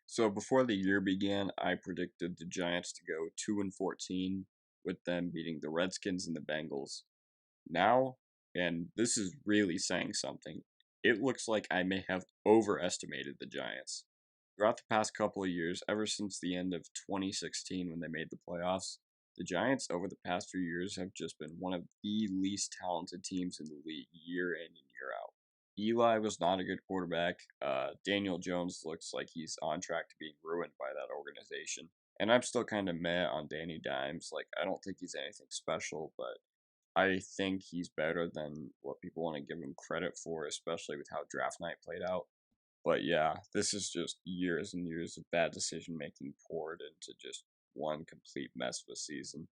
So before the year began, I predicted the Giants to go 2-14, with them beating the Redskins and the Bengals. Now, and this is really saying something, it looks like I may have overestimated the Giants. Throughout the past couple of years, ever since the end of 2016 when they made the playoffs, the Giants over the past few years have just been one of the least talented teams in the league year in and year out. Eli was not a good quarterback. Daniel Jones looks like he's on track to being ruined by that organization. And I'm still kind of meh on Danny Dimes. Like, I don't think he's anything special, but I think he's better than what people want to give him credit for, especially with how draft night played out. But yeah, this is just years and years of bad decision making poured into just one complete mess of a season.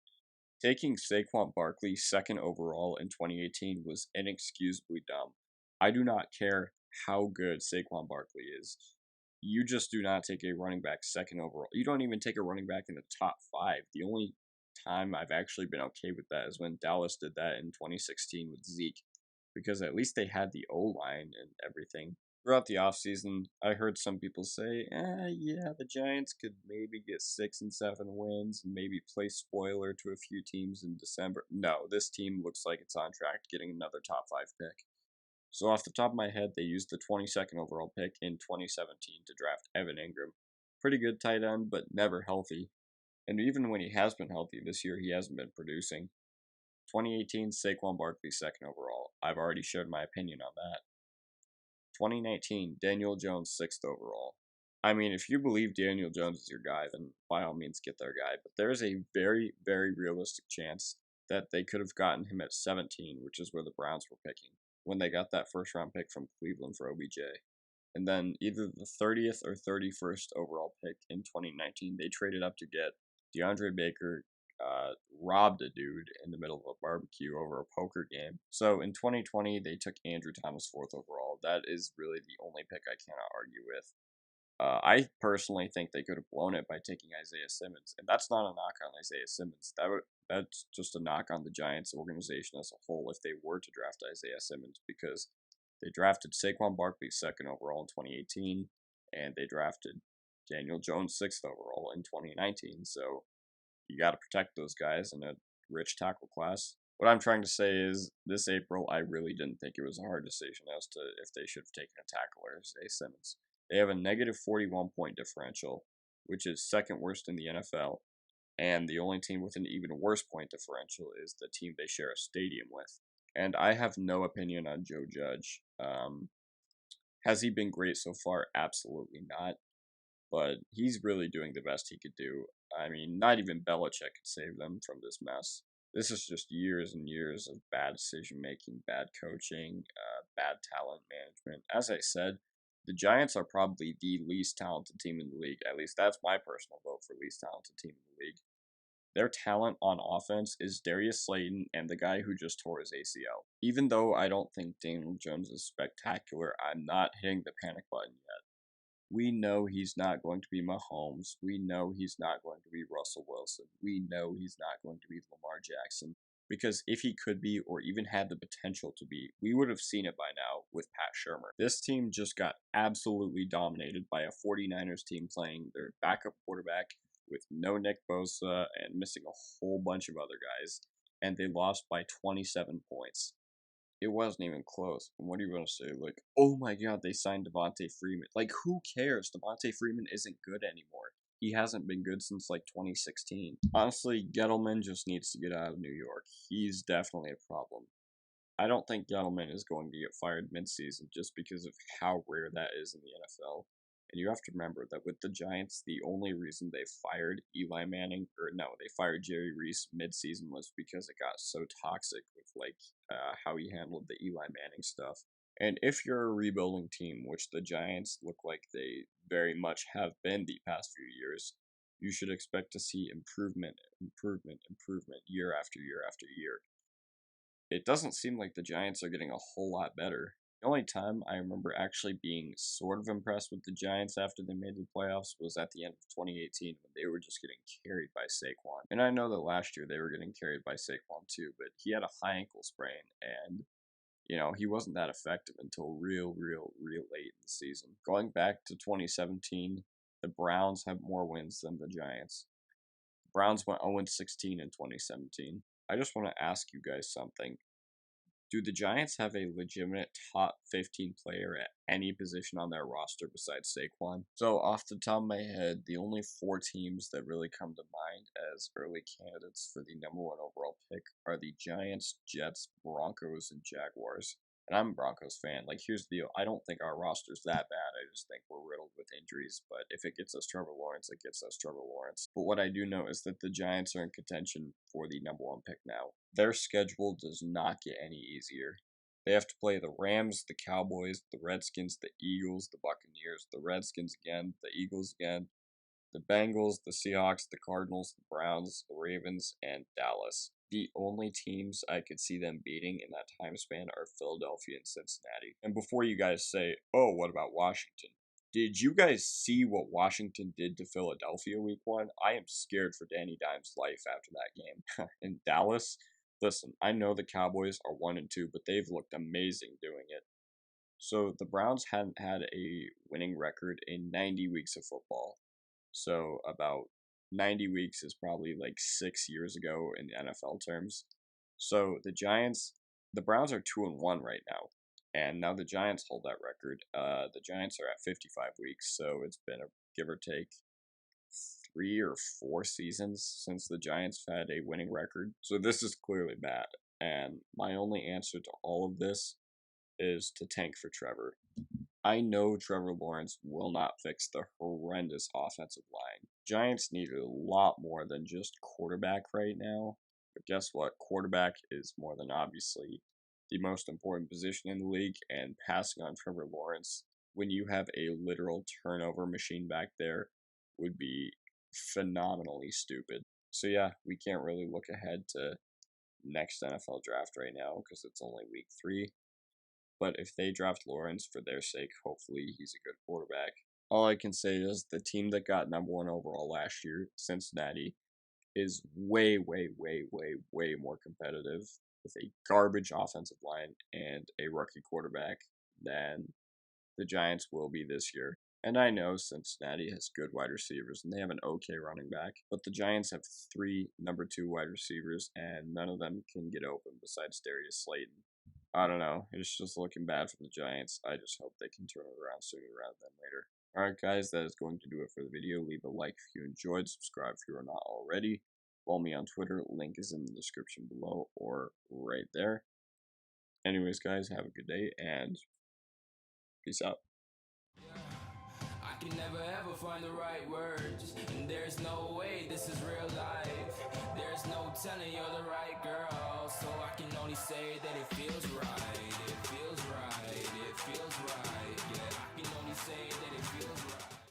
Taking Saquon Barkley second overall in 2018 was inexcusably dumb. I do not care how good Saquon Barkley is. You just do not take a running back second overall. You don't even take a running back in the top five. The only time I've actually been okay with that is when Dallas did that in 2016 with Zeke, because at least they had the O line and everything. Throughout the offseason, I heard some people say, yeah, the Giants could maybe get 6 and 7 wins and maybe play spoiler to a few teams in December. No, this team looks like it's on track to getting another top 5 pick. So, off the top of my head, they used the 22nd overall pick in 2017 to draft Evan Ingram. Pretty good tight end, but never healthy. And even when he has been healthy this year, he hasn't been producing. 2018, Saquon Barkley second overall. I've already shared my opinion on that. 2019, Daniel Jones sixth overall. I mean, if you believe Daniel Jones is your guy, then by all means get their guy. But there is a very, very realistic chance that they could have gotten him at 17, which is where the Browns were picking, when they got that first round pick from Cleveland for OBJ. And then either the 30th or 31st overall pick in 2019, they traded up to get DeAndre Baker, robbed a dude in the middle of a barbecue over a poker game. So in 2020, they took Andrew Thomas fourth overall. That is really the only pick I cannot argue with. I personally think they could have blown it by taking Isaiah Simmons, and that's not a knock on Isaiah Simmons. That's just a knock on the Giants organization as a whole if they were to draft Isaiah Simmons, because they drafted Saquon Barkley second overall in 2018, and they drafted Daniel Jones sixth overall in 2019. So you got to protect those guys in a rich tackle class. What I'm trying to say is, this April, I really didn't think it was a hard decision as to if they should have taken a tackle or Isaiah Simmons. They have a negative 41 point differential, which is second worst in the NFL, and the only team with an even worse point differential is the team they share a stadium with. And I have no opinion on Joe Judge. Has he been great so far? Absolutely not. But he's really doing the best he could do. I mean, not even Belichick could save them from this mess. This is just years and years of bad decision making, bad coaching, bad talent management. As I said, the Giants are probably the least talented team in the league. At least that's my personal vote for least talented team in the league. Their talent on offense is Darius Slayton and the guy who just tore his ACL. Even though I don't think Daniel Jones is spectacular, I'm not hitting the panic button yet. We know he's not going to be Mahomes. We know he's not going to be Russell Wilson. We know he's not going to be Lamar Jackson. Because if he could be, or even had the potential to be, we would have seen it by now with Pat Shurmur. This team just got absolutely dominated by a 49ers team playing their backup quarterback with no Nick Bosa and missing a whole bunch of other guys, and they lost by 27 points. It wasn't even close. And what are you going to say? Like, oh my god, they signed Devontae Freeman. Like, who cares? Devontae Freeman isn't good anymore. He hasn't been good since like 2016. Honestly, Gettleman just needs to get out of New York. He's definitely a problem. I don't think Gettleman is going to get fired midseason just because of how rare that is in the NFL. And you have to remember that with the Giants, the only reason they fired Eli Manning, or no, they fired Jerry Reese midseason was because it got so toxic with like how he handled the Eli Manning stuff. And if you're a rebuilding team, which the Giants look like they very much have been the past few years, you should expect to see improvement, improvement, improvement year after year after year. It doesn't seem like the Giants are getting a whole lot better. The only time I remember actually being sort of impressed with the Giants after they made the playoffs was at the end of 2018 when they were just getting carried by Saquon. And I know that last year they were getting carried by Saquon too, but he had a high ankle sprain and he wasn't that effective until real late in the season. Going back to 2017, the Browns have more wins than the Giants. The Browns went 0-16 in 2017. I just want to ask you guys something. Do the Giants have a legitimate top 15 player at any position on their roster besides Saquon? So, off the top of my head, the only 4 teams that really come to mind as early candidates for the number 1 overall pick are the Giants, Jets, Broncos, and Jaguars. And I'm a Broncos fan. Like, here's the deal. I don't think our roster's that bad. I just think we're riddled with injuries. But if it gets us Trevor Lawrence, it gets us Trevor Lawrence. But what I do know is that the Giants are in contention for the number 1 pick now. Their schedule does not get any easier. They have to play the Rams, the Cowboys, the Redskins, the Eagles, the Buccaneers, the Redskins again, the Eagles again, the Bengals, the Seahawks, the Cardinals, the Browns, the Ravens, and Dallas. The only teams I could see them beating in that time span are Philadelphia and Cincinnati. And before you guys say, oh, what about Washington? Did you guys see what Washington did to Philadelphia week 1? I am scared for Danny Dimes' life after that game. In Dallas, listen, I know the Cowboys are 1-2, but they've looked amazing doing it. So the Browns hadn't had a winning record in 90 weeks of football. So about 90 weeks is probably like 6 years ago in NFL terms. So the Browns are 2-1 right now, and now the Giants hold that record. The Giants are at 55 weeks, so it's been a give or take 3 or 4 seasons since the Giants had a winning record. So this is clearly bad, and my only answer to all of this is to tank for Trevor. I know Trevor Lawrence will not fix the horrendous offensive line. Giants need a lot more than just quarterback right now. But guess what? Quarterback is more than obviously the most important position in the league, and passing on Trevor Lawrence when you have a literal turnover machine back there would be phenomenally stupid. So yeah, we can't really look ahead to next NFL draft right now because it's only week 3. But if they draft Lawrence for their sake, hopefully he's a good quarterback. All I can say is the team that got number 1 overall last year, Cincinnati, is way, way, way, way, way more competitive with a garbage offensive line and a rookie quarterback than the Giants will be this year. And I know Cincinnati has good wide receivers and they have an okay running back, but the Giants have 3 number 2 wide receivers and none of them can get open besides Darius Slayton. I don't know. It's just looking bad for the Giants. I just hope they can turn it around sooner rather than later. Alright guys, that is going to do it for the video. Leave a like if you enjoyed, subscribe if you are not already. Follow me on Twitter, link is in the description below or right there. Anyways guys, have a good day and peace out. I can never ever find the right words, and there's no way this is real life. There's no telling you're the right girl, so I can only say that if